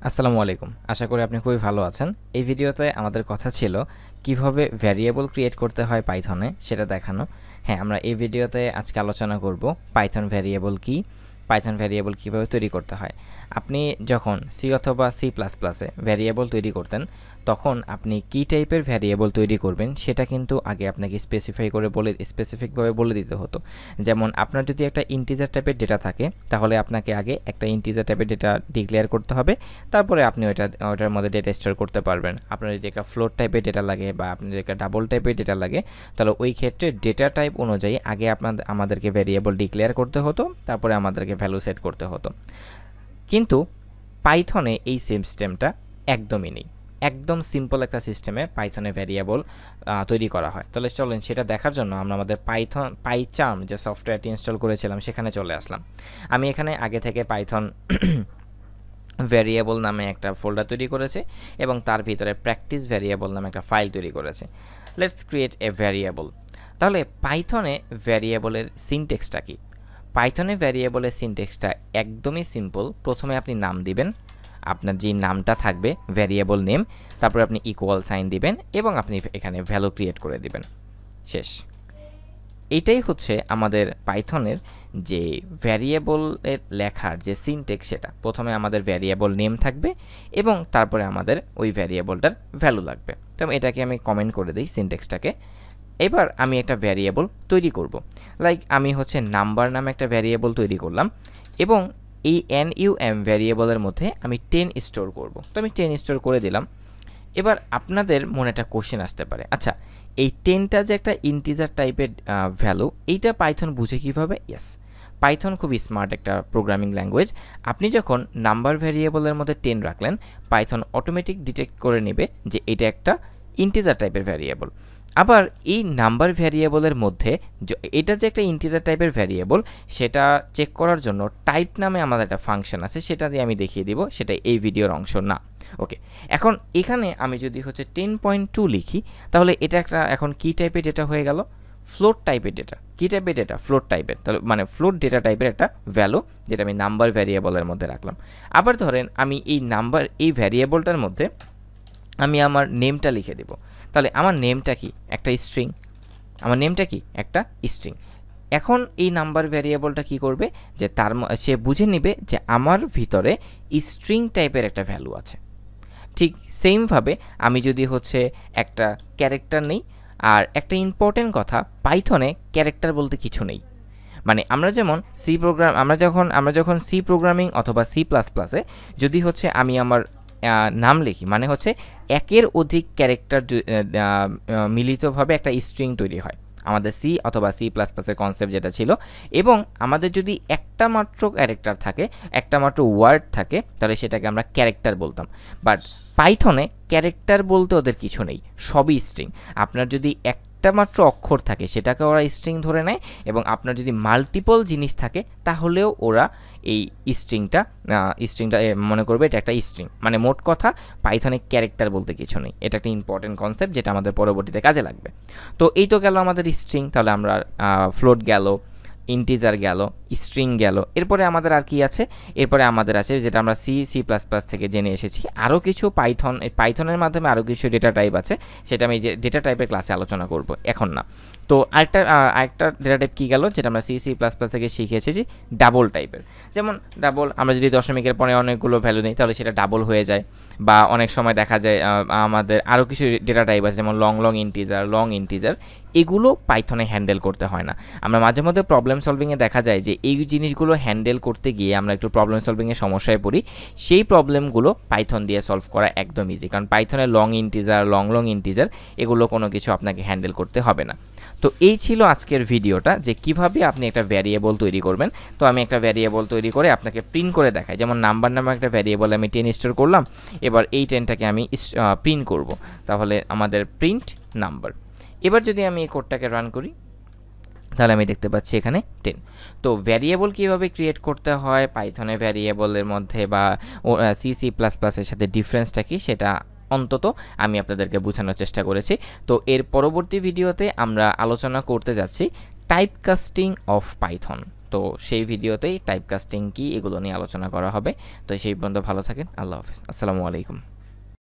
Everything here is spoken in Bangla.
আসসালামু আলাইকুম। আশা করি আপনি খুবই ভালো আছেন। এই ভিডিওতে আমাদের কথা ছিল কিভাবে ভ্যারিয়েবল ক্রিয়েট করতে হয় পাইথনে সেটা দেখানো। হ্যাঁ, আমরা এই ভিডিওতে আজকে আলোচনা করব পাইথন ভ্যারিয়েবল কি, পাইথন ভ্যারিয়েবল কিভাবে তৈরি করতে হয়। আপনি যখন সি অথবা সি প্লাস প্লাসে ভ্যারিয়েবল তৈরি করতেন তখন আপনি কি টাইপের ভ্যারিয়েবল তৈরি করবেন সেটা কিন্তু আগে আপনাকে স্পেসিফিকভাবে বলে দিতে হতো। যেমন আপনার যদি একটা ইন্টিজার টাইপের ডেটা থাকে তাহলে আপনাকে আগে একটা ইন্টিজার টাইপের ডেটা ডিক্লেয়ার করতে হবে, তারপরে আপনি ওটার মধ্যে ডেটা স্টোর করতে পারবেন। আপনার যদি একটা ফ্লোট টাইপের ডেটা লাগে বা আপনার যদি একটা ডাবল টাইপের ডেটা লাগে তাহলে ওই ক্ষেত্রে ডেটা টাইপ অনুযায়ী আগে আমাদেরকে ভ্যারিয়েবল ডিক্লেয়ার করতে হতো, তারপরে আমাদেরকে ভ্যালু সেট করতে হতো। কিন্তু পাইথনে এই সিস্টেমটা একদমই নেই। একদম সিম্পল একটা সিস্টেমে পাইথনে ভ্যারিয়েবল তৈরি করা হয়। তাহলে চলেন সেটা দেখার জন্য আমরা আমাদের পাইচার্ম যে সফটওয়্যারটি ইনস্টল করেছিলাম সেখানে চলে আসলাম। আমি এখানে আগে থেকে পাইথন ভ্যারিয়েবল নামে একটা ফোল্ডার তৈরি করেছে এবং তার ভিতরে প্র্যাকটিস ভ্যারিয়েবল নামে একটা ফাইল তৈরি করেছে। Let's create a variable. তাহলে পাইথনে ভ্যারিয়েবলের সিনটেক্সটা কি? পাইথনে ভ্যারিয়েবলের সিনটেক্সটা একদমই সিম্পল। প্রথমে আপনি নাম দিবেন, আপনার যে নামটা থাকবে ভ্যারিয়েবল নেম, তারপরে আপনি ইকুয়াল সাইন দিবেন এবং আপনি এখানে ভ্যালু ক্রিয়েট করে দিবেন। শেষ। এইটাই হচ্ছে আমাদের পাইথনের যে ভ্যারিয়েবলের লেখার যে সিনটেক্স, সেটা প্রথমে আমাদের ভ্যারিয়েবল নেম থাকবে এবং তারপরে আমাদের ওই ভ্যারিয়েবলটার ভ্যালু লাগবে। তো এটাকে আমি কমেন্ট করে দিই সিনটেক্সটাকে। এবার আমি একটা ভ্যারিয়েবল তৈরি করব। লাইক আমি হচ্ছে নাম্বার নামে একটা ভ্যারিয়েবল তৈরি করলাম এবং এই NUM ভ্যারিয়েবলের মধ্যে আমি 10 স্টোর করব। তো আমি 10 স্টোর করে দিলাম। এবার আপনাদের মনে একটা কোশ্চেন আসতে পারে, আচ্ছা এই 10টা যে একটা ইন্টিজার টাইপের ভ্যালু, এইটা পাইথন বুঝে কিভাবে? ইয়েস, পাইথন খুব স্মার্ট একটা প্রোগ্রামিং ল্যাঙ্গুয়েজ। আপনি যখন নাম্বার ভ্যারিয়েবলের মধ্যে 10 রাখলেন, পাইথন অটোমেটিক ডিটেক্ট করে নেবে যে এটা একটা ইন্টিজার টাইপের ভ্যারিয়েবল। আবার এই নাম্বার ভ্যারিয়েবলের মধ্যে এটা যে একটা ইন্টিজার টাইপের ভ্যারিয়েবল সেটা চেক করার জন্য টাইপ নামে আমাদের একটা ফাংশন আছে, সেটা দিয়ে আমি দেখিয়ে দিব, সেটা এই ভিডিওর অংশ না। ওকে, এখন এখানে আমি যদি হচ্ছে 10.2 লিখি তাহলে এটা একটা এখন কি টাইপের ডেটা হয়ে গেল? ফ্লোট টাইপের ডেটা। কি টাইপের ডেটা? ফ্লোট টাইপের। তাহলে মানে ফ্লোট ডেটা টাইপের একটা ভ্যালু যেটা আমি নাম্বার ভ্যারিয়েবলের মধ্যে রাখলাম। আবার ধরেন আমি এই ভ্যারিয়েবলটার মধ্যে আমি আমার নেমটা লিখে দেব। তাহলে আমার নেমটা কি? একটা স্ট্রিং। আমার নেমটা কি? একটা স্ট্রিং। এখন এই নাম্বার ভ্যারিয়েবলটা কি করবে, যে সে বুঝে নেবে যে আমার ভিতরে স্ট্রিং টাইপের একটা ভ্যালু আছে। ঠিক সেমভাবে আমি যদি হচ্ছে একটা ক্যারেক্টার নেই, আর একটা ইম্পর্টেন্ট কথা, পাইথনে ক্যারেক্টার বলতে কিছু নেই। মানে আমরা যেমন আমরা যখন সি প্রোগ্রামিং অথবা সি প্লাস প্লাসে যদি হচ্ছে আমি আমার নাম লিখি, মানে হচ্ছে একের অধিক ক্যারেক্টার মিলিতভাবে একটা স্ট্রিং তৈরি হয়। আমাদের সি অথবা সি প্লাস প্লাসের কনসেপ্ট যেটা ছিল, এবং আমাদের যদি একটা মাত্র ক্যারেক্টার থাকে, একটা মাত্র ওয়ার্ড থাকে, তাহলে সেটাকে আমরা ক্যারেক্টার বলতাম। বাট পাইথনে ক্যারেক্টার বলতে ওদের কিছু নেই, সবই স্ট্রিং। আপনার যদি একটা মাত্র অক্ষর থাকে সেটাকে ওরা স্ট্রিং ধরে নেয়, এবং আপনার যদি মাল্টিপল জিনিস থাকে তাহলেও ওরা এই স্ট্রিংটা মনে করবে এটা একটা স্ট্রিং। মানে মোট কথা পাইথনে ক্যারেক্টার বলতে কিছু নেই। এটা একটা ইম্পর্টেন্ট কনসেপ্ট যেটা আমাদের পরবর্তীতে কাজে লাগবে। তো এই তো গেল আমাদের স্ট্রিং। তাহলে আমরা ফ্লোট গেল, ইন্টিজার গেল, স্ট্রিং গেল, এরপরে আমাদের আর কি আছে? এরপরে আমাদের আছে যেটা আমরা সি প্লাস প্লাস থেকে জেনে এসেছি, আরও কিছু পাইথনের মাধ্যমে আরও কিছু ডেটা টাইপ আছে, সেটা আমি যে ডেটা টাইপের ক্লাসে আলোচনা করব, এখন না। তো আরেকটা ডেটা টাইপ কী গেল যেটা আমরা সি প্লাস প্লাস থেকে শিখে এসেছি? ডাবল টাইপের। যেমন ডাবল, আমরা যদি দশমিকের পরে অনেকগুলো ভ্যালু নিই তাহলে সেটা ডাবল হয়ে যায়। বা অনেক সময় দেখা যায় আমাদের আরও কিছু ডেটা টাইপ আছে যেমন লং ইন্টিজার, এগুলো পাইথনে হ্যান্ডেল করতে হয় না। আমরা মাঝে মধ্যে প্রবলেম সলভিংয়ে দেখা যায় যে এই জিনিসগুলো হ্যান্ডেল করতে গিয়ে আমরা একটু প্রবলেম সলভিংয়ের সমস্যায় পড়ি। সেই প্রবলেমগুলো পাইথন দিয়ে সলভ করা একদম ইজি, কারণ পাইথনে লং ইন্টিজার এগুলো কোনো কিছু আপনাকে হ্যান্ডেল করতে হবে না। তো এই ছিল আজকের ভিডিওটা, যে কিভাবে আপনি একটা ভ্যারিয়েবল তৈরি করবেন। তো আমি একটা ভ্যারিয়েবল তৈরি করে আপনাকে প্রিন্ট করে দেখাই। যেমন নাম্বার নামে একটা ভ্যারিয়েবল আমি 10 স্টোর করলাম, এবার এই 10টাকে আমি প্রিন্ট করব। তাহলে আমাদের প্রিন্ট নাম্বার। এবার যদি আমি এই কোডটাকে রান করি তাহলে আমি দেখতে পাচ্ছি এখানে 10। তো ভ্যারিয়েবল কীভাবে ক্রিয়েট করতে হয় পাইথনে ভ্যারিয়েবলের মধ্যে বা সি প্লাস প্লাসের সাথে ডিফারেন্সটা কি সেটা অন্তত আমি আপনাদেরকে বোঝানোর চেষ্টা করেছি। তো এর পরবর্তী ভিডিওতে আমরা আলোচনা করতে যাচ্ছি টাইপ কাস্টিং অফ পাইথন। তো সেই ভিডিওতেই টাইপকাস্টিং কি এগুলো নিয়ে আলোচনা করা হবে। তো সেই পর্যন্ত ভালো থাকেন। আল্লাহ হাফেজ। আসসালামু আলাইকুম।